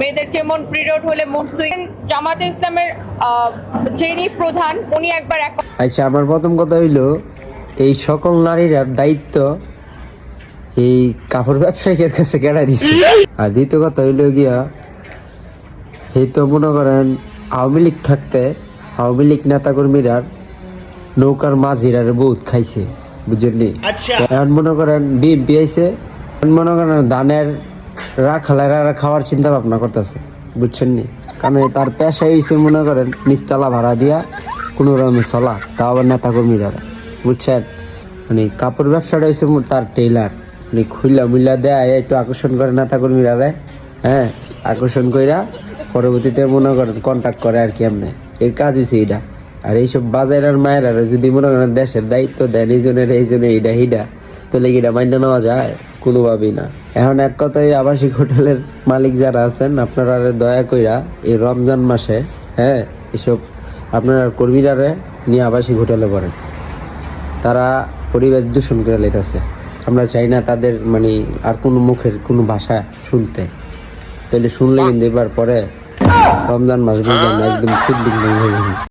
মেয়েদের যেমন পিরিয়ড হলে মুড সুইং, জামাতে ইসলামের যিনি প্রধান উনি একবার আচ্ছা, আমার প্রথম কথা হইলো এই সকল নারীর দায়িত্ব এই কাপড় ব্যবসায়ীদের কাছে কেড়া দিচ্ছে। আর দ্বিতীয় কথা হইলো গিয়া এই তো মনে করেন আওয়ামী লীগ থাকতে আওয়ামী লীগ নেতাকর্মীরা নৌকার মাঝিরার বহুত খাইছে, বুঝলেন? এখন মনে করেন বিএমপি আইছে, মনে করেন ধানের রাখালেরা খাওয়ার চিন্তা ভাবনা করতেছে, বুঝছেন নি? কারণ তার পেশা হয়েছে মনে করেন নিচতলা ভাড়া দিয়া কোনো রকমে চলা, তাও আবার নেতাকর্মীরা, বুঝছেন? মানে কাপড় ব্যবসাটা হয়েছে তার টেইলার, মানে খুইলা মুইলা দেয় একটু আকর্ষণ করে নেতাকর্মীরা, হ্যাঁ, আকর্ষণ কইরা পরবর্তীতে মনে করেন কন্ট্যাক্ট করে আর কি। এমনি এর কাজ হয়েছে এইটা। আর এইসব বাজারের মায়েরা যদি মনে করেন দেশের দায়িত্ব দেন এই জন্য এইটা হিডা, তাহলে এটা মাইন্ডা নেওয়া যায়? কোনোভাবেই না। এখন এক কথায় আবাসিক হোটেলের মালিক যারা আছেন, আপনারা দয়া কইরা এই রমজান মাসে, হ্যাঁ, এসব আপনারা কর্মীরা নিয়ে আবাসিক হোটেলে পড়েন। তারা পরিবেশ দূষণ করে লেগেছে। আমরা চাই না তাদের মানে আর কোনো মুখের কোনো ভাষা শুনতে। তাহলে শুনলে কিন্তু এবার পরে রমজান মাস বুঝলাম একদম চুপ দিন হয়ে